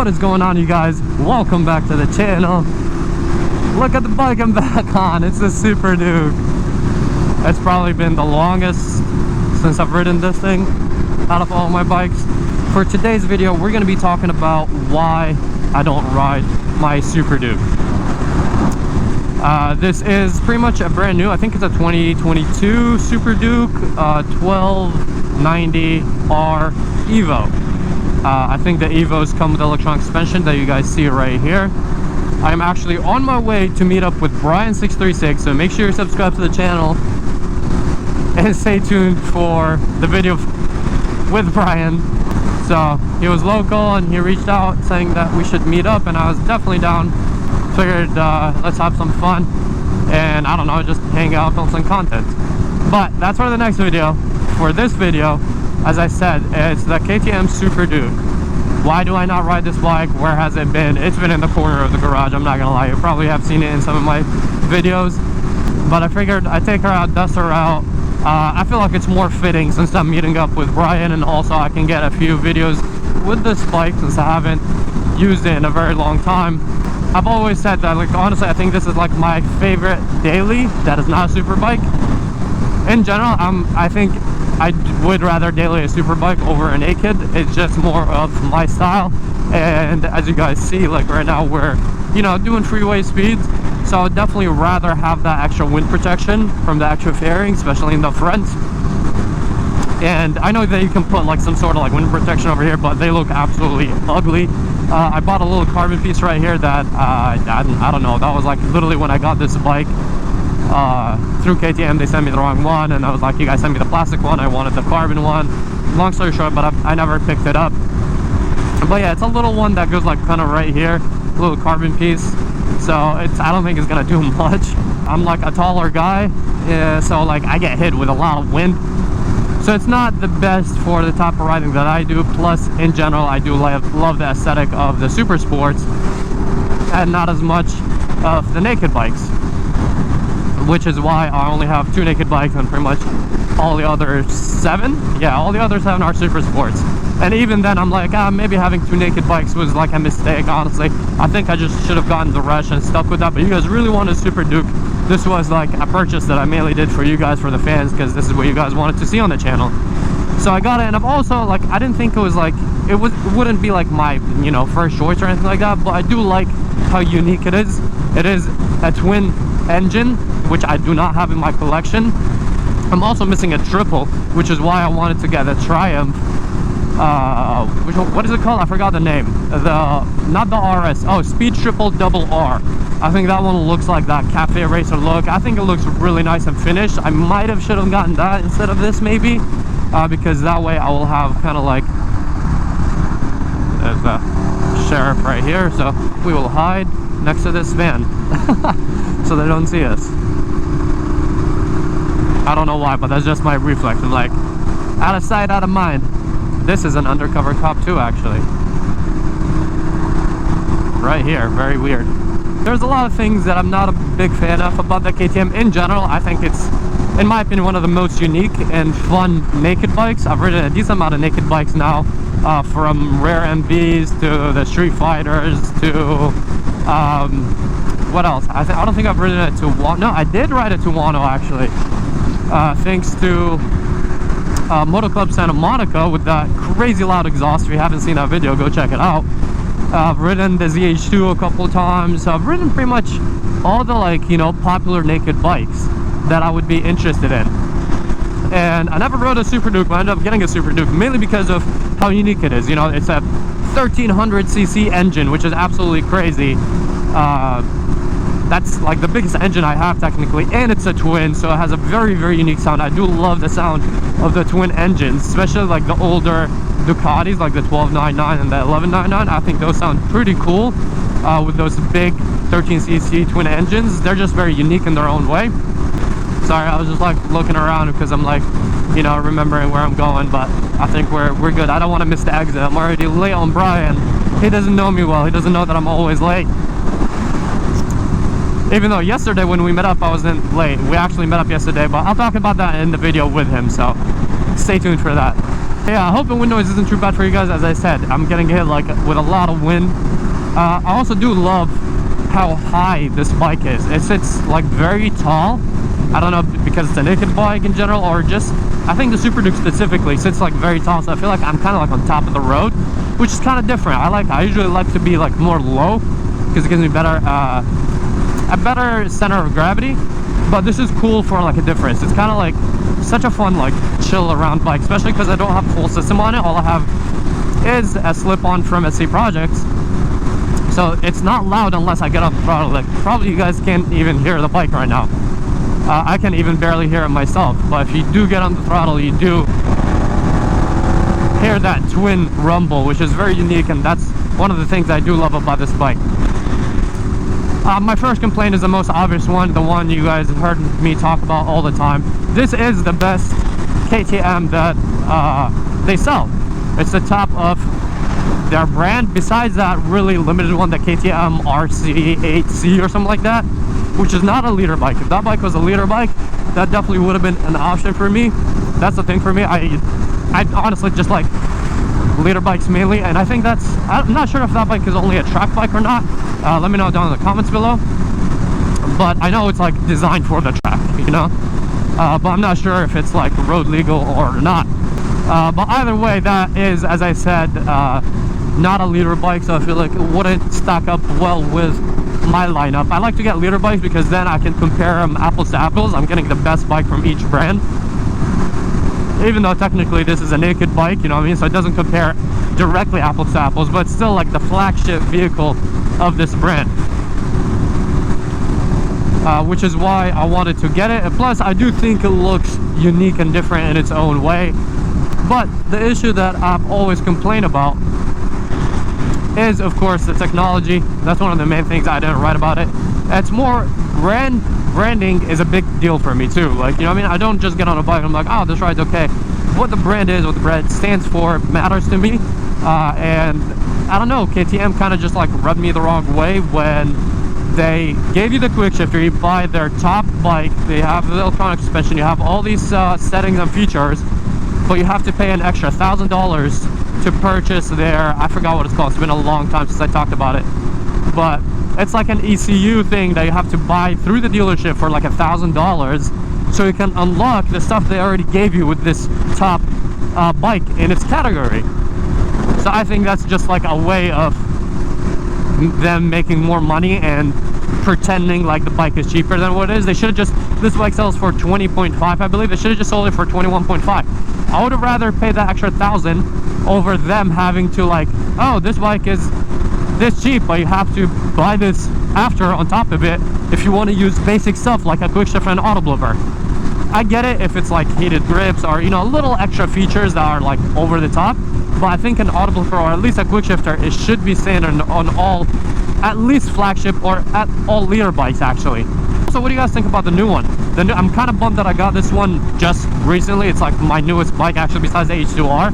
What is going on, you guys? Welcome back to the channel. Look at the bike I'm back on. It's the SuperDuke. It's probably been the longest since I've ridden this thing out of all my bikes. For today's video, we're going to be talking about why I don't ride my SuperDuke. This is pretty much a brand new, I think it's a 2022 SuperDuke 1290R Evo. I think the Evos come with electronic suspension that you guys see right here. I'm actually on my way to meet up with Brian636, so make sure you subscribe to the channel and stay tuned for the video with Brian. So he was local and he reached out saying that we should meet up, and I was definitely down. Figured let's have some fun and I don't know, just hang out, film some content. But that's for the next video. For this video, as I said, it's the KTM SuperDuke. Why do I not ride this bike? Where has it been? It's been in the corner of the garage, I'm not gonna lie. You probably have seen it in some of my videos, but I figured I'd take her out, dust her out. I feel like it's more fitting since I'm meeting up with Brian, and also I can get a few videos with this bike since I haven't used it in a very long time. I've always said that, like, honestly, I think this is like my favorite daily that is not a super bike. In general, I think I would rather daily a super bike over a naked. It's just more of my style, and as you guys see, like right now we're, you know, doing freeway speeds, so I would definitely rather have that extra wind protection from the extra fairing, especially in the front. And I know that you can put like some sort of like wind protection over here, but they look absolutely ugly. I bought a little carbon piece right here that I don't know, that was like literally when I got this bike through KTM. They sent me the wrong one, and I was like, you guys sent me the plastic one, I wanted the carbon one. Long story short, but I never picked it up. But yeah, it's a little one that goes like kind of right here, a little carbon piece, so I don't think it's gonna do much. I'm like a taller guy, so like I get hit with a lot of wind. So it's not the best for the type of riding that I do. Plus, in general, I do love the aesthetic of the super sports and not as much of the naked bikes, which is why I only have 2 naked bikes, and pretty much all the other 7, yeah, all the other 7 are super sports. And even then, I'm like, maybe having 2 naked bikes was like a mistake, honestly. I think I just should have gotten the Rush and stuck with that. But you guys really want a SuperDuke. This was like a purchase that I mainly did for you guys, for the fans, because this is what you guys wanted to see on the channel. So I got it, and I've also, like, I didn't think it was like, it wouldn't be like my, you know, first choice or anything like that, but I do like how unique it is. It is a twin engine, which I do not have in my collection. I'm also missing a triple, which is why I wanted to get a Triumph. What is it called? I forgot the name. Not the RS. Oh, Speed Triple Double R. I think that one looks like that cafe racer look. I think it looks really nice and finished. I should have gotten that instead of this, maybe, because that way I will have kind of like, there's the sheriff right here, so we will hide next to this van so they don't see us. I don't know why, but that's just my reflex. I'm like, out of sight, out of mind. This is an undercover cop too, actually. Right here, very weird. There's a lot of things that I'm not a big fan of about the KTM in general. I think it's, in my opinion, one of the most unique and fun naked bikes. I've ridden a decent amount of naked bikes now, from rare MVs to the Street Fighters to, what else? I don't think I've ridden it to Wano. No, I did ride it to Wano, actually. Thanks to Moto Club Santa Monica with that crazy loud exhaust. If you haven't seen that video, go check it out. I've ridden the ZH2 a couple times. I've ridden pretty much all the, like, you know, popular naked bikes that I would be interested in. And I never rode a SuperDuke, but I ended up getting a SuperDuke mainly because of how unique it is. You know, it's a 1300cc engine, which is absolutely crazy. That's like the biggest engine I have technically, and it's a twin, so it has a very, very unique sound. I do love the sound of the twin engines, especially like the older Ducatis, like the 1299 and the 1199. I think those sound pretty cool with those big 13cc twin engines. They're just very unique in their own way. Sorry, I was just like looking around because I'm like, you know, remembering where I'm going, but I think we're good. I don't want to miss the exit. I'm already late on Brian. He doesn't know me well. He doesn't know that I'm always late. Even though yesterday when we met up, I wasn't late. We actually met up yesterday, but I'll talk about that in the video with him, so stay tuned for that. Yeah, I hope the wind noise isn't too bad for you guys. As I said, I'm getting hit like with a lot of wind. I also do love how high this bike is. It sits like very tall. I don't know, because it's a naked bike in general, or just, I think the SuperDuke specifically sits like very tall, so I feel like I'm kind of like on top of the road, which is kind of different. I usually like to be like more low, because it gives me better a better center of gravity. But this is cool for like a difference. It's kind of like such a fun like chill around bike, especially because I don't have a full system on it. All I have is a slip-on from SC Projects, so it's not loud unless I get on the throttle. Like, probably you guys can't even hear the bike right now. I can even barely hear it myself, but if you do get on the throttle, you do hear that twin rumble, which is very unique, and that's one of the things I do love about this bike. My first complaint is the most obvious one, the one you guys have heard me talk about all the time. This is the best KTM that they sell. It's the top of their brand, besides that really limited one, the KTM RC8C or something like that, which is not a leader bike. If that bike was a leader bike, that definitely would have been an option for me. That's the thing for me. I honestly just like leader bikes mainly, and I think that's, I'm not sure if that bike is only a track bike or not. Let me know down in the comments below, but I know it's like designed for the track, you know, but I'm not sure if it's like road legal or not. But either way, that is, as I said, not a leader bike, so I feel like it wouldn't stack up well with my lineup. I like to get leader bikes because then I can compare them apples to apples. I'm getting the best bike from each brand, even though technically this is a naked bike, you know what I mean, so it doesn't compare directly apples to apples, but it's still like the flagship vehicle of this brand, which is why I wanted to get it. And plus, I do think it looks unique and different in its own way. But the issue that I've always complained about is, of course, the technology. That's one of the main things I didn't write about it. It's more branding is a big deal for me too. Like, you know what I mean, I don't just get on a bike and I'm like, oh, this ride's okay. What the brand is, what the brand stands for matters to me. And I don't know, KTM kind of just like rubbed me the wrong way when they gave you the quick shifter. You buy their top bike, they have the electronic suspension, you have all these settings and features, but you have to pay an extra $1,000 to purchase their, I forgot what it's called, it's been a long time since I talked about it, but it's like an ECU thing that you have to buy through the dealership for like $1,000, so you can unlock the stuff they already gave you with this top bike in its category. So I think that's just like a way of them making more money and pretending like the bike is cheaper than what it is. They should have just, this bike sells for 20.5, I believe. They should have just sold it for 21.5. I would have rather paid that extra $1,000 over them having to like, oh, this bike is this cheap, but you have to buy this after on top of it if you want to use basic stuff like a quick shifter and auto blower. I get it if it's like heated grips or, you know, little extra features that are like over the top, but I think an auto blower or at least a quick shifter, it should be standard on all, at least flagship or at all leader bikes actually. So what do you guys think about the new one? I'm kind of bummed that I got this one just recently. It's like my newest bike actually, besides the H2R.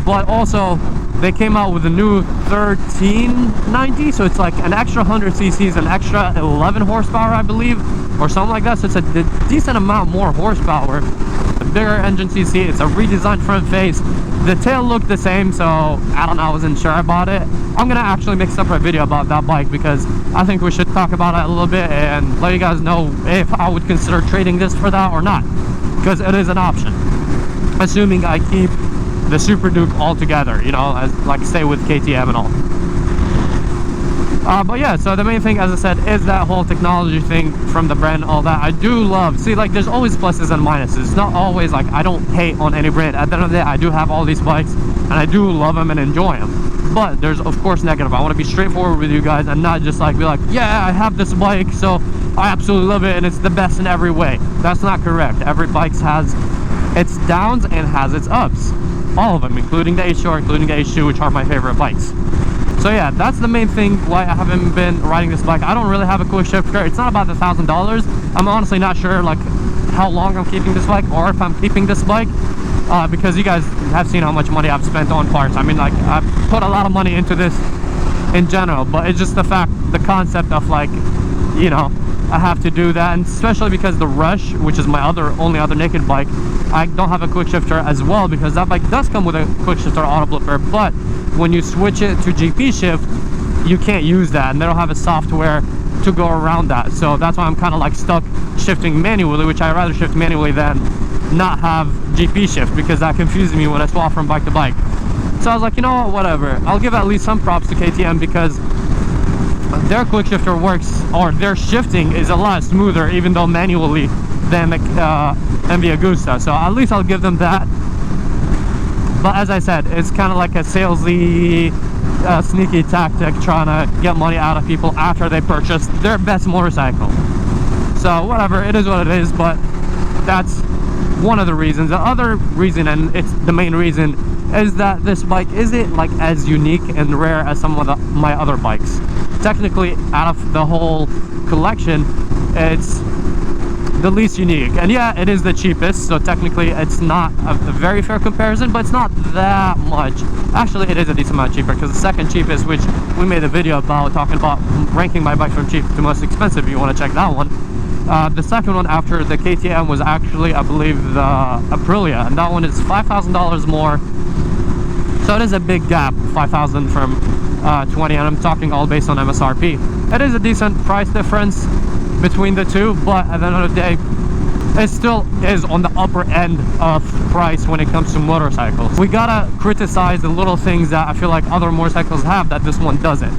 But also they came out with a new 1390, so it's like an extra 100 cc's, an extra 11 horsepower I believe, or something like that. So it's a decent amount more horsepower, a bigger engine cc. It's a redesigned front face. The tail looked the same, so I don't know, I wasn't sure about it. I'm gonna actually make a separate video about that bike because I think we should talk about it a little bit and let you guys know if I would consider trading this for that or not, because it is an option, assuming I keep the SuperDuke altogether, you know, as like stay with KTM and all. But yeah, so the main thing, as I said, is that whole technology thing from the brand, all that. I do love, see, like there's always pluses and minuses. It's not always like I don't hate on any brand. At the end of the day, I do have all these bikes and I do love them and enjoy them, but there's of course negative. I want to be straightforward with you guys and not just like be like, yeah, I have this bike so I absolutely love it and it's the best in every way. That's not correct. Every bike has its downs and has its ups, all of them, including the H4, including the H2, which are my favorite bikes. So yeah, that's the main thing why I haven't been riding this bike. I don't really have a quick shifter. It's not about the $1,000. I'm honestly not sure like how long I'm keeping this bike or if I'm keeping this bike, because you guys have seen how much money I've spent on parts. I mean, like I've put a lot of money into this in general, but it's just the concept of like, you know, I have to do that, and especially because the Rush, which is my only other naked bike, I don't have a quick shifter as well, because that bike does come with a quick shifter auto blipper, but when you switch it to GP shift, you can't use that, and they don't have a software to go around that. So that's why I'm kind of like stuck shifting manually, which I'd rather shift manually than not have GP shift, because that confuses me when I swap from bike to bike. So I was like, you know what, whatever, I'll give at least some props to KTM, because their quick shifter works, or their shifting is a lot smoother, even though manually, than the MV Agusta. So at least I'll give them that. But as I said, it's kind of like a salesy, sneaky tactic, trying to get money out of people after they purchase their best motorcycle. So whatever, it is what it is. But that's one of the reasons. The other reason, and it's the main reason, is that this bike isn't like as unique and rare as some of my other bikes. Technically, out of the whole collection, it's the least unique. And yeah, it is the cheapest, so technically it's not a very fair comparison, but it's not that much. Actually, it is a decent amount cheaper, because the second cheapest, which we made a video about, talking about ranking my bikes from cheap to most expensive, if you want to check that one. The second one after the KTM was actually, I believe, the Aprilia, and that one is $5,000 more. So it is a big gap, 5,000 from 20, and I'm talking all based on MSRP. It is a decent price difference between the two, but at the end of the day, it still is on the upper end of price when it comes to motorcycles. We gotta criticize the little things that I feel like other motorcycles have that this one doesn't.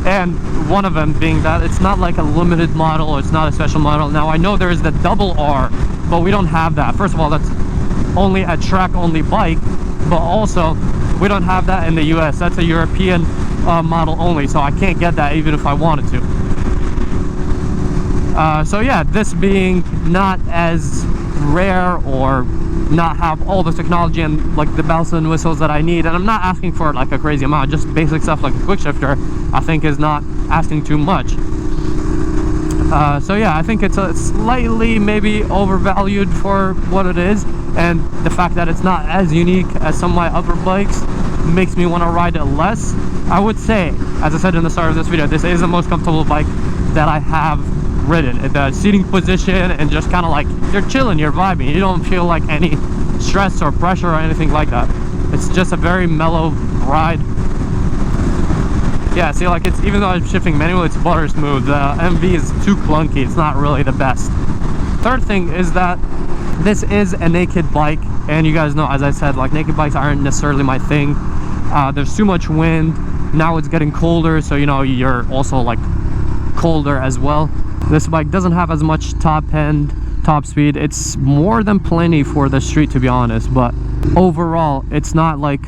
And one of them being that it's not like a limited model, or it's not a special model. Now I know there is the double R, but we don't have that. First of all, that's only a track only bike, but also we don't have that in the US. That's a European model only, so I can't get that even if I wanted to. So yeah, this being not as rare, or not have all the technology and like the bells and whistles that I need, and I'm not asking for like a crazy amount, just basic stuff like a quick shifter, I think is not asking too much. So yeah, I think it's a slightly maybe overvalued for what it is, and the fact that it's not as unique as some of my other bikes makes me want to ride it less. I would say, as I said in the start of this video, this is the most comfortable bike that I have ridden. The seating position, and just kind of like, you're chilling, you're vibing, you don't feel like any stress or pressure or anything like that. It's just a very mellow ride. Yeah, see, like, it's, even though I'm shifting manually, it's butter smooth. The MV is too clunky, it's not really the best. Third thing is that this is a naked bike, and you guys know, as I said, like, naked bikes aren't necessarily my thing. There's too much wind. Now it's getting colder, so you know, you're also like colder as well. This bike doesn't have as much top end, top speed. It's more than plenty for the street, to be honest, but overall it's not like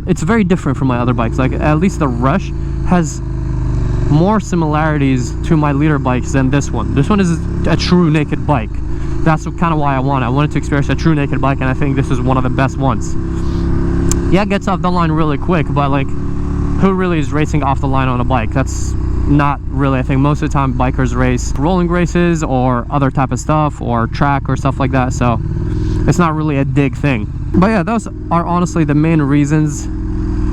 it's very different from my other bikes. Like, at least the Rush has more similarities to my leader bikes than this one. This one is a true naked bike. That's kind of why I wanted to experience a true naked bike, and I think this is one of the best ones. Yeah, it gets off the line really quick, but like, who really is racing off the line on a bike? That's not really a thing. Most of the time bikers race rolling races or other type of stuff, or track or stuff like that, so it's not really a big thing. But yeah, those are honestly the main reasons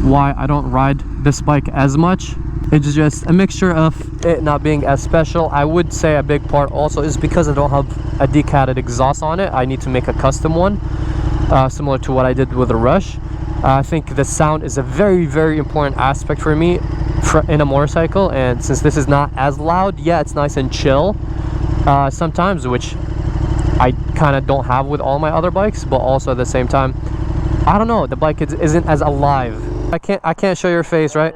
why I don't ride this bike as much. It's just a mixture of it not being as special. I would say a big part also is because I don't have a decatted exhaust on it. I need to make a custom one, similar to what I did with the Rush. I think the sound is a very, very important aspect for me in a motorcycle, and since this is not as loud, yeah, it's nice and chill sometimes, which I kind of don't have with all my other bikes. But also at the same time, I don't know, the bike isn't as alive. I can't show your face, right?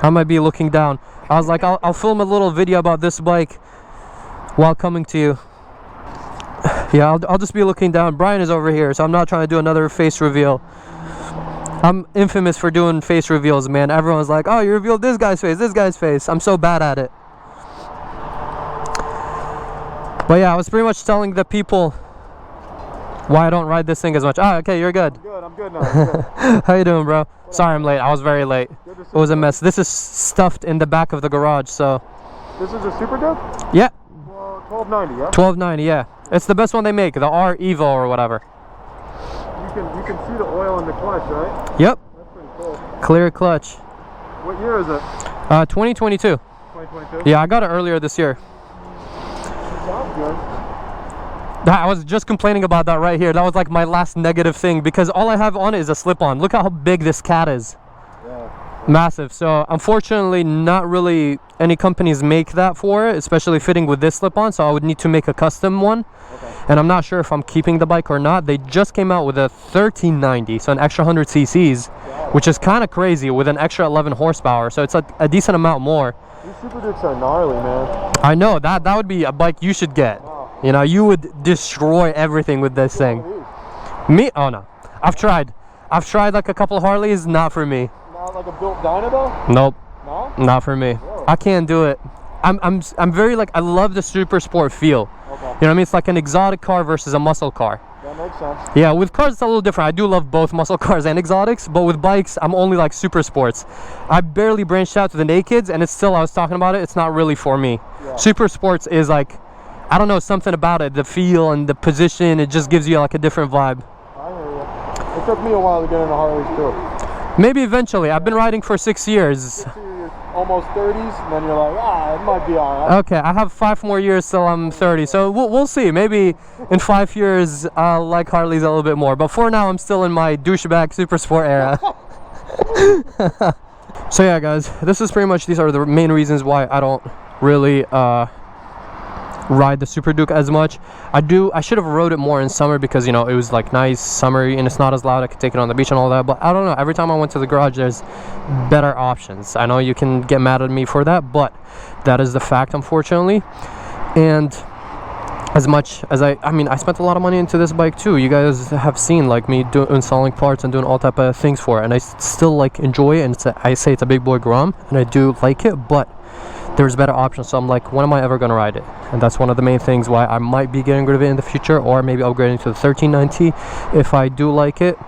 I might be looking down. I was like, I'll film a little video about this bike while coming to you. Yeah, I'll just be looking down. Brian is over here, so I'm not trying to do another face reveal. I'm infamous for doing face reveals, man. Everyone's like, oh, you revealed this guy's face, this guy's face. I'm so bad at it. But yeah, I was pretty much telling the people why I don't ride this thing as much. Ah, okay, you're good. I'm good now. I'm good. How you doing, bro? Sorry I'm late. I was very late. It was a mess. This is stuffed in the back of the garage, so. This is a SuperDuke? Yeah. 1290, yeah? 1290, yeah. It's the best one they make, the R Evo or whatever. You can see the oil in the clutch, right? Yep. That's pretty cool. Clear clutch. What year is it? 2022. 2022? Yeah, I got it earlier this year. feeling? I was just complaining about that right here. That was like my last negative thing because all I have on it is a slip-on. Look how big this cat is. Yeah. Massive. So unfortunately, not really any companies make that for it, especially fitting with this slip-on. So I would need to make a custom one. Okay. And I'm not sure if I'm keeping the bike or not. They just came out with a 1390, so an extra 100 cc's, which is kind of crazy with an extra 11 horsepower. So it's like a decent amount more. These SuperDukes are gnarly, man. I know that would be a bike you should get. Wow. You know, you would destroy everything with this thing. Me? Oh no. I've tried like a couple Harleys, not for me. Not like a built Dyna though? Nope. No? Not for me. Really? I can't do it. I'm very like, I love the super sport feel. Okay. You know what I mean? It's like an exotic car versus a muscle car. That makes sense. Yeah, with cars it's a little different. I do love both muscle cars and exotics, but with bikes I'm only like super sports. I barely branched out to the nakeds, and it's still, I was talking about it, it's not really for me. Yeah. Super sports is like, I don't know, something about it, the feel and the position, it just gives you like a different vibe. I hear you. It took me a while to get into Harleys too. Maybe eventually. I've been riding for 6 years. Get to your almost 30s, and then you're like, it might be alright. Okay, I have 5 more years till I'm 30, so we'll see. Maybe in 5 years I'll like Harleys a little bit more, but for now I'm still in my douchebag super sport era. So yeah guys, this is pretty much, these are the main reasons why I don't really ride the SuperDuke as much. I should have rode it more in summer because, you know, it was like nice summery and it's not as loud. I could take it on the beach and all that, but I don't know, every time I went to the garage there's better options. I know you can get mad at me for that, but that is the fact, unfortunately. And as much as I mean, I spent a lot of money into this bike too. You guys have seen like me installing parts and doing all type of things for it, and I still like enjoy it, and I say it's a big boy Grom and I do like it, but there's better options. So I'm like, when am I ever going to ride it? And that's one of the main things why I might be getting rid of it in the future, or maybe upgrading to the 1390 if I do like it.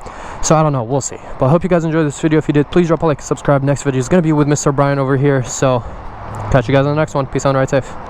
So I don't know, we'll see. But I hope you guys enjoyed this video. If you did, please drop a like, subscribe. Next video is going to be with Mr. Brian over here, so catch you guys on the next one. Peace out and ride safe.